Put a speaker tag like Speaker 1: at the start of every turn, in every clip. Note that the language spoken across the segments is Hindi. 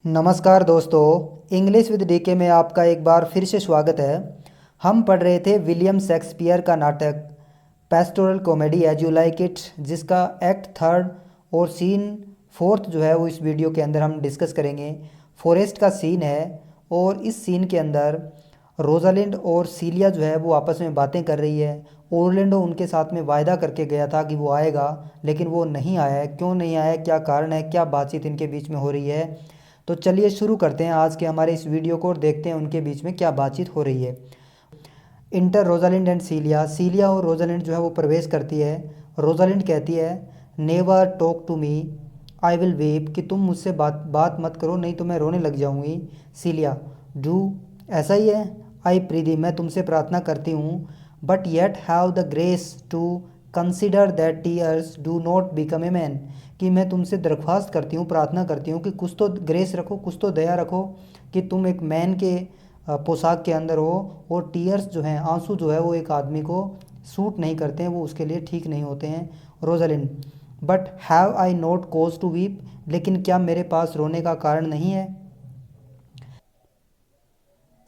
Speaker 1: नमस्कार दोस्तों, इंग्लिश विद डीके में आपका एक बार फिर से स्वागत है। हम पढ़ रहे थे विलियम शेक्सपियर का नाटक pastoral comedy As You Like It, जिसका एक्ट थर्ड और सीन फोर्थ जो है वो इस वीडियो के अंदर हम डिस्कस करेंगे। फॉरेस्ट का सीन है और इस सीन के अंदर रोजालिंड और सीलिया जो है वो आपस में बातें कर रही है। ओरलैंडो उनके साथ में वायदा करके गया था कि वो आएगा, लेकिन वो नहीं आया है। क्यों नहीं आया, क्या कारण है, क्या बातचीत इनके बीच में हो रही है, तो चलिए शुरू करते हैं आज के हमारे इस वीडियो को और देखते हैं उनके बीच में क्या बातचीत हो रही है। इंटर रोजालिंड एंड सीलिया, सीलिया और रोजालिंड जो है वो प्रवेश करती है। रोजालिंड कहती है never talk to me, I will weep, कि तुम मुझसे बात बात मत करो नहीं तो मैं रोने लग जाऊंगी। सीलिया डू, ऐसा ही है। आई प्रीति, मैं तुमसे प्रार्थना करती हूँ। But yet have the grace to consider that tears do not become a man, कि मैं तुमसे दरख्वास्त करती हूँ, प्रार्थना करती हूँ कि कुछ तो ग्रेस रखो, कुछ तो दया रखो कि तुम एक मैन के पोशाक के अंदर हो। और टीयर्स जो हैं, आंसू जो है वो एक आदमी को सूट नहीं करते हैं, वो उसके लिए ठीक नहीं होते हैं। Rosalind but have I not cause to weep, लेकिन क्या मेरे पास रोने का कारण नहीं है।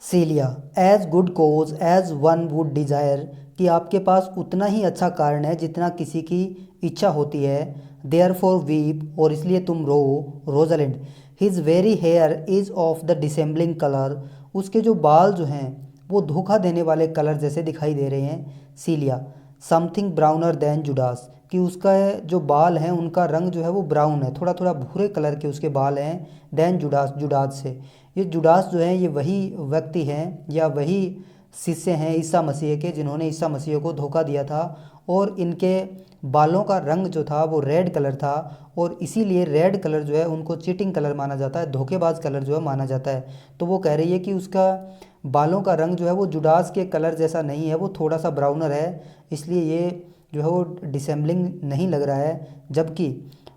Speaker 1: Celia as good cause as one would desire, कि आपके पास उतना ही अच्छा कारण है जितना किसी की इच्छा होती है। देयर फॉर वीप, और इसलिए तुम रो। Rosalind his very hair is of the dissembling colour, उसके जो बाल जो हैं वो धोखा देने वाले कलर जैसे दिखाई दे रहे हैं। सीलिया समथिंग ब्राउनर देन जुडास, कि उसका जो बाल हैं उनका रंग जो है वो ब्राउन है, थोड़ा थोड़ा भूरे कलर के उसके बाल हैं। देन जुडास, जुडास से, ये जुडास जो हैं ये वही व्यक्ति हैं या वही शिष्य हैं ईसा मसीह के जिन्होंने ईसा मसीह को धोखा दिया था। और इनके बालों का रंग जो था वो रेड कलर था, और इसीलिए रेड कलर जो है उनको चीटिंग कलर माना जाता है, धोखेबाज कलर जो है माना जाता है। तो वो कह रही है कि उसका बालों का रंग जो है वो जुडास के कलर जैसा नहीं है, वो थोड़ा सा ब्राउनर है, इसलिए ये जो है वो डिसेंबलिंग नहीं लग रहा है। जबकि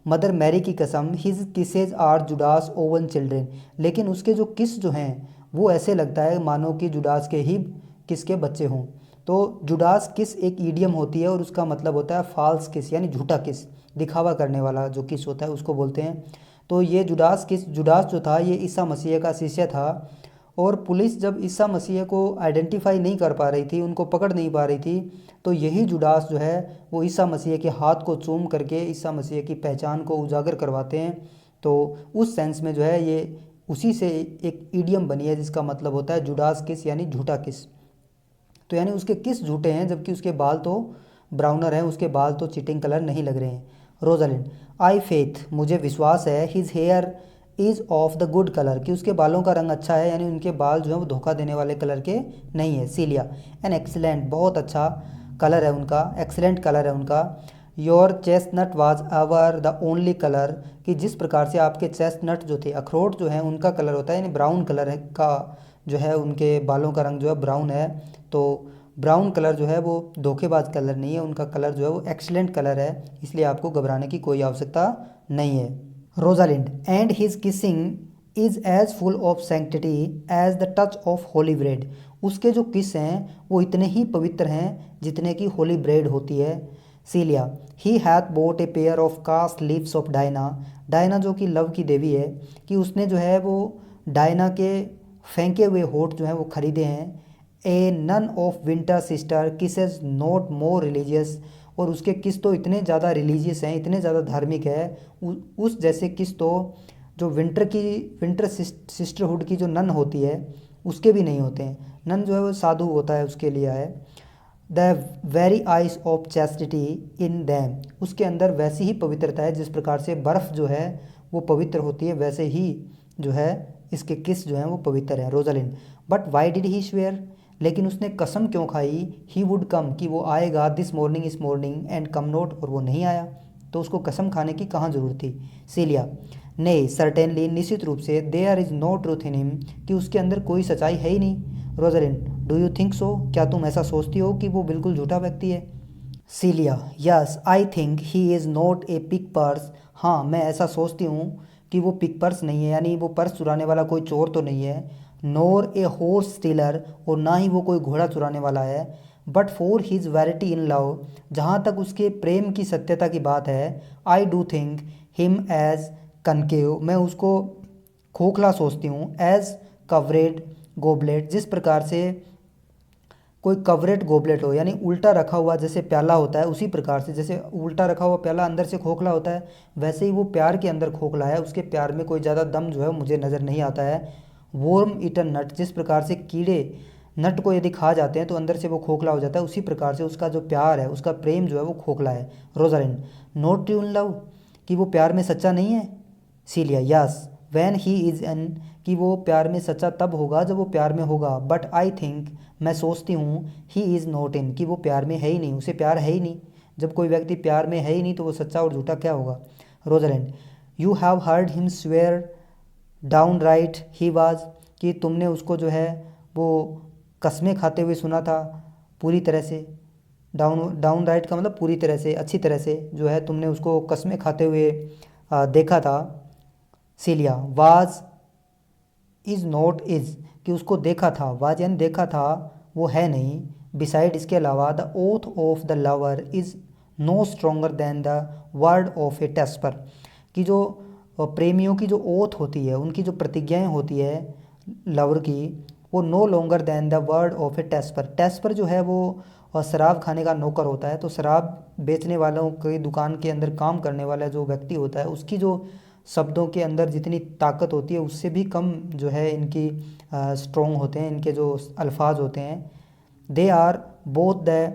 Speaker 1: मदर मैरी की कसम his kisses are Judas own children, लेकिन उसके जो किस जो हैं वो ऐसे लगता है मानो कि जुडास के ही किस के बच्चे हों। तो जुडास किस एक ईडियम होती है और उसका मतलब होता है फॉल्स किस, यानी झूठा किस, दिखावा करने वाला जो किस होता है उसको बोलते हैं। तो ये जुडास किस, जुडास जो था ये ईसा मसीह का शिष्य था। और पुलिस जब ईसा मसीह को आइडेंटिफाई नहीं कर पा रही थी, उनको पकड़ नहीं पा रही थी, तो यही जुडास जो है वो ईसा मसीह के हाथ को चूम करके ईसा मसीह की पहचान को उजागर करवाते हैं। तो उस सेंस में जो है ये उसी से एक ईडियम बनी है जिसका मतलब होता है जुडास किस, यानी झूठा किस। तो यानी उसके किस झूठे हैं जबकि उसके बाल तो ब्राउनर हैं, उसके बाल तो चीटिंग कलर नहीं लग रहे हैं। रोजालिंड आई फेथ, मुझे विश्वास है, his here is of the good colour, कि उसके बालों का रंग अच्छा है, यानी उनके बाल जो हैं वो धोखा देने वाले कलर के नहीं है। सीलिया एन एक्सीलेंट, बहुत अच्छा कलर है उनका, एक्सीलेंट कलर है उनका। Your chestnut was our the only colour, कि जिस प्रकार से आपके चेस्टनट जो थे, अखरोट जो हैं उनका कलर होता है यानी ब्राउन कलर है का जो है उनके बालों का रंग जो है ब्राउन है। तो ब्राउन कलर जो है वो धोखेबाज कलर नहीं है, उनका कलर जो है वो एक्सीलेंट कलर है, इसलिए आपको घबराने की कोई आवश्यकता नहीं है। Rosalind and his kissing is as full of sanctity as the touch of holy bread, उसके जो किस हैं वो इतने ही पवित्र हैं जितने की होली ब्रेड होती है। Celia he hath bought a pair of cast lips of Diana, Diana जो कि लव की देवी है, कि उसने जो है वो डायना के फेंके हुए होठ जो हैं वो खरीदे हैं। A nun of winter sister kisses not more religious, और उसके किस तो इतने ज़्यादा रिलीजियस हैं, इतने ज़्यादा धार्मिक है, उस जैसे किस तो जो विंटर सिस्टरहुड की जो नन होती है उसके भी नहीं होते हैं। नन जो है वो साधु होता है, उसके लिए है। The very ice of chastity in them, उसके अंदर वैसी ही पवित्रता है जिस प्रकार से बर्फ़ जो है वो पवित्र होती है, वैसे ही जो है इसके किस जो हैं वो पवित्र हैं। Rosalind but why did he swear, लेकिन उसने कसम क्यों खाई, ही वुड कम, कि वो आएगा, दिस मॉर्निंग इस मॉर्निंग एंड कम नोट, और वो नहीं आया, तो उसको कसम खाने की कहाँ ज़रूरत थी। सीलिया नहीं सर्टेनली, निश्चित रूप से, there is no truth in him, कि उसके अंदर कोई सच्चाई है ही नहीं। Rosalind do you think so, क्या तुम ऐसा सोचती हो कि वो बिल्कुल झूठा व्यक्ति है। Celia yes I think he is not a pick purse, हाँ मैं ऐसा सोचती हूँ कि वो पिक पर्स नहीं है, यानी वो पर्स चुराने वाला कोई चोर तो नहीं है। नोर ए हॉर्स स्टीलर, और ना ही वो कोई घोड़ा चुराने वाला है। But for his verity in love, जहाँ तक उसके प्रेम की सत्यता की बात है, I do think him as concave, मैं उसको खोखला सोचती हूँ। एज कवरेड गोबलेट, जिस प्रकार से कोई कवरेट गोबलेट हो, यानी उल्टा रखा हुआ जैसे प्याला होता है, उसी प्रकार से जैसे उल्टा रखा हुआ प्याला अंदर से खोखला होता है, वैसे ही वो प्यार के अंदर खोखला है। उसके प्यार में कोई ज़्यादा दम जो है मुझे नज़र नहीं आता है। वर्म ईटन नट, जिस प्रकार से कीड़े नट को यदि खा जाते हैं तो अंदर से वो खोखला हो जाता है, उसी प्रकार से उसका जो प्यार है, उसका प्रेम जो है वो खोखला है। Rosalind, not true in love, कि वो प्यार में सच्चा नहीं है। Celia, yes when he is in, कि वो प्यार में सच्चा तब होगा जब वो प्यार में होगा। बट आई थिंक, मैं सोचती हूँ, ही इज़ नॉट इन, कि वो प्यार में है ही नहीं, उसे प्यार है ही नहीं। जब कोई व्यक्ति प्यार में है ही नहीं तो वो सच्चा और झूठा क्या होगा। रोजलैंड, you have heard him swear down right he was, कि तुमने उसको जो है वो कस्में खाते हुए सुना था पूरी तरह से। डाउन डाउन राइट का मतलब पूरी तरह से, अच्छी तरह से जो है तुमने उसको कस्में खाते हुए देखा था। सीलिया, वाज इज़ नॉट इज़, कि उसको देखा था, वाज यानी देखा था, वो है नहीं। बिसाइड, इसके अलावा, the oath of the lover is no stronger than the word of a tapster, कि जो प्रेमियों की जो ओथ होती है, उनकी जो प्रतिज्ञाएं होती है लवर की, वो no longer than the word of a tapster. Tapster जो है वो शराब खाने का नौकर होता है, तो शराब बेचने वालों की दुकान के अंदर काम करने वाला जो व्यक्ति होता है, उसकी जो शब्दों के अंदर जितनी ताकत होती है उससे भी कम जो है इनकी स्ट्रॉन्ग होते हैं, इनके जो अल्फाज होते हैं। They are both the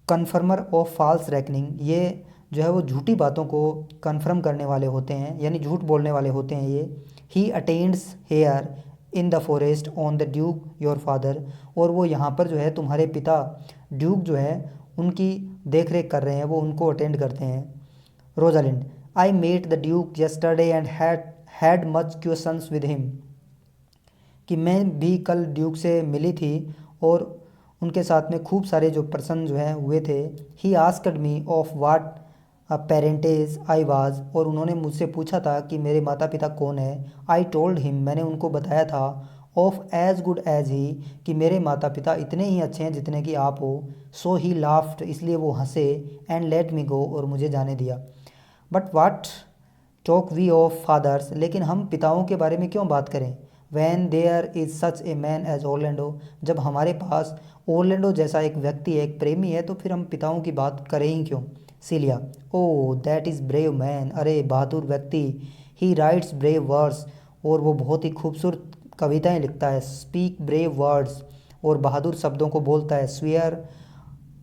Speaker 1: confirmer of false reckoning, ये जो है वो झूठी बातों को कन्फर्म करने वाले होते हैं, यानी झूठ बोलने वाले होते हैं ये। He attends here in the forest on the duke your father, और वो यहाँ पर जो है तुम्हारे पिता ड्यूक जो है उनकी देख रेख कर रहे हैं, वो उनको अटेंड करते हैं। Rosalind, I met the duke yesterday and had much questions with him, कि मैं भी कल ड्यूक से मिली थी और उनके साथ में खूब सारे जो प्रश्न जो हैं हुए थे। He asked me of what parentage I was, और उन्होंने मुझसे पूछा था कि मेरे माता पिता कौन है। आई टोल्ड हिम, मैंने उनको बताया था। Of as good as he, कि मेरे माता पिता इतने ही अच्छे हैं जितने कि आप हो। सो ही लाफ्ड, इसलिए वो हंसे। एंड लेट मी गो, और मुझे जाने दिया। But what talk we of fathers, लेकिन हम पिताओं के बारे में क्यों बात करें। When there is such a man as Orlando, जब हमारे पास ओरलैंडो जैसा एक व्यक्ति है, एक प्रेमी है, तो फिर हम पिताओं की बात करें ही क्यों। सीलिया, ओ दैट इज़ ब्रेव मैन, अरे बहादुर व्यक्ति। ही राइट्स ब्रेव वर्ड्स, और वो बहुत ही खूबसूरत कविताएं लिखता है। स्पीक ब्रेव वर्ड्स, और बहादुर शब्दों को बोलता है। स्वेयर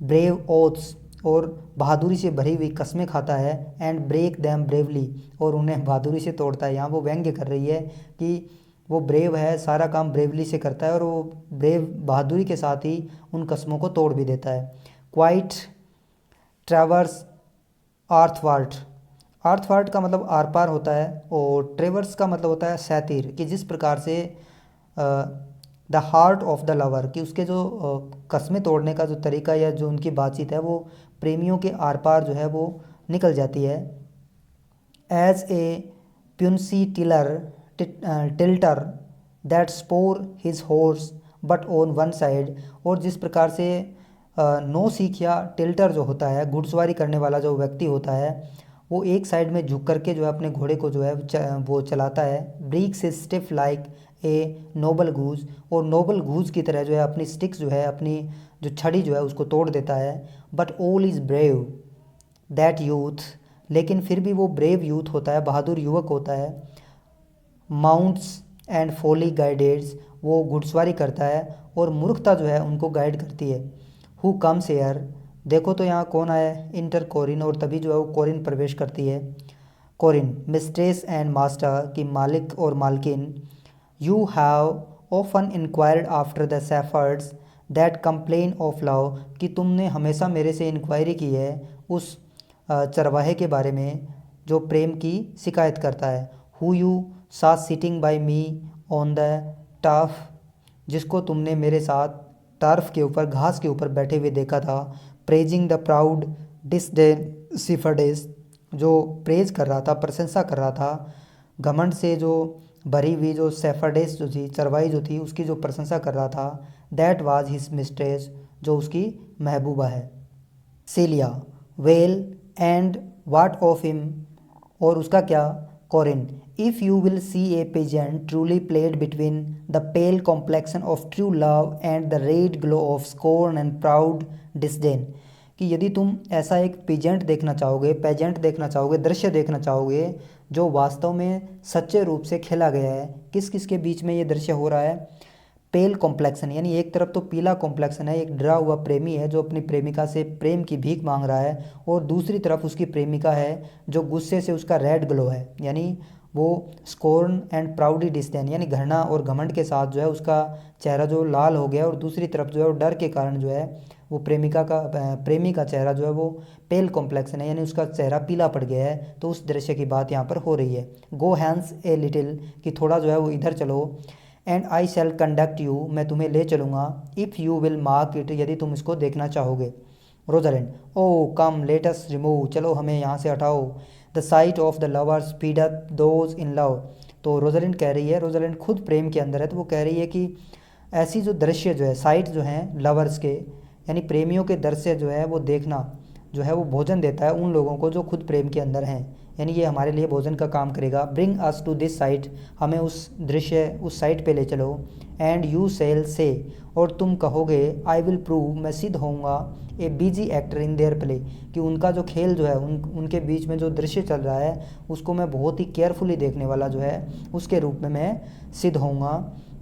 Speaker 1: ब्रेव ओथ्स, और बहादुरी से भरी हुई कस्में खाता है। एंड ब्रेक दैम ब्रेवली, और उन्हें बहादुरी से तोड़ता है। यहाँ वो व्यंग्य कर रही है कि वो ब्रेव है, सारा काम ब्रेवली से करता है, और वो ब्रेव बहादुरी के साथ ही उन कस्मों को तोड़ भी देता है। क्वाइट ट्रैवर्स आर्थवार्ट, आर्थवार्ट का मतलब आर पार होता है, और ट्रेवर्स का मतलब होता है सैतीर, कि जिस प्रकार से the heart of the lover, कि उसके जो कस्में तोड़ने का जो तरीका या जो उनकी बातचीत है वो प्रेमियों के आर पार जो है वो निकल जाती है। एज ए प्यूंसी tilter that spur his horse but on one side, और जिस प्रकार से नो सीख या टिल्टर जो होता है, घुड़सवारी करने वाला जो व्यक्ति होता है, वो एक साइड में झुक करके जो है अपने घोड़े को जो है वो चलाता है। ब्रीक से स्टिफ लाइक ए नोबल गूज, और नोबल गूज की तरह जो है अपनी स्टिक्स जो है, अपनी जो छड़ी जो है उसको तोड़ देता है। But all is brave that youth, लेकिन फिर भी वो ब्रेव यूथ होता है, बहादुर युवक होता है। माउंट्स एंड फॉली गाइडेड्स, वो घुड़सवारी करता है और मूर्खता जो है उनको गाइड करती है। हु कम्स हेयर, देखो तो यहाँ कौन आया है। इंटर कोरिन, और तभी जो है वो कोरिन प्रवेश करती है। कोरिन, मिस्ट्रेस एंड मास्टर, की मालिक और मालकिन। You have often inquired after the shepherd's that complain of love, कि तुमने हमेशा मेरे से इंक्वायरी की है उस चरवाहे के बारे में जो प्रेम की शिकायत करता है। हु यू सा sitting bye me on the turf, जिसको तुमने मेरे साथ टर्फ के ऊपर, घास के ऊपर बैठे हुए देखा था। प्रेजिंग द प्राउड डिसडेन सिफर्डेस, जो प्रेज कर रहा था, प्रशंसा कर रहा था, घमंड से जो भरी हुई जो सेफर्डेस जो थी, चरवाई जो थी, उसकी जो प्रशंसा कर रहा था। दैट वाज हिज मिस्ट्रेस, जो उसकी महबूबा है। Celia, well and what of him, और उसका क्या। कोरिन, If you will see a pageant truly played between the pale complexion of true love and the red glow of scorn and proud disdain, कि यदि तुम ऐसा एक पेजेंट देखना चाहोगे, दृश्य देखना चाहोगे जो वास्तव में सच्चे रूप से खेला गया है। किस किस के बीच में ये दृश्य हो रहा है? पेल कॉम्प्लेक्सन, यानी एक तरफ तो पीला कॉम्प्लेक्सन है, एक डरा हुआ प्रेमी है जो अपनी प्रेमिका से प्रेम की भीख मांग रहा है, और दूसरी तरफ उसकी प्रेमिका है जो गुस्से से उसका रेड ग्लो है, यानी वो स्कोर्न एंड प्राउडी डिस्डेन, यानी घृणा और घमंड के साथ जो है उसका चेहरा जो लाल हो गया, और दूसरी तरफ जो है वो डर के कारण जो है वो प्रेमी का चेहरा जो है वो पेल कॉम्प्लेक्सन है, यानी उसका चेहरा पीला पड़ गया है। तो उस दृश्य की बात यहाँ पर हो रही है। गो हैंस ए लिटिल, कि थोड़ा जो है वो इधर चलो। And I shall conduct you, मैं तुम्हें ले चलूँगा। If you will mark it, यदि तुम इसको देखना चाहोगे। रोजालैंड, ओ कम लेट अस रिमूव, चलो हमें यहाँ से हटाओ। The sight of the lovers speed up those in love, तो रोजालैंड कह रही है, रोजालैंड खुद प्रेम के अंदर है, तो वो कह रही है कि ऐसी जो दृश्य जो है, साइट जो हैं लवर्स के, यानी प्रेमियों के दृश्य जो है वो देखना जो है वो भोजन देता है उन लोगों को जो खुद प्रेम के अंदर हैं, यानी ये हमारे लिए भोजन का काम करेगा। Bring us to this sight, हमें उस साइट पे ले चलो। एंड यू सेल से, और तुम कहोगे, आई विल प्रूव, मैं सिद्ध होऊंगा, a busy actor in their play, कि उनका जो खेल जो है, उनके बीच में जो दृश्य चल रहा है उसको मैं बहुत ही केयरफुली देखने वाला जो है उसके रूप में मैं सिद्ध होऊंगा।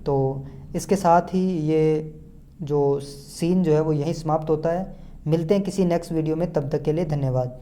Speaker 1: तो इसके साथ ही ये जो सीन जो है वो यहीं समाप्त होता है। मिलते हैं किसी नेक्स्ट वीडियो में, तब तक के लिए धन्यवाद।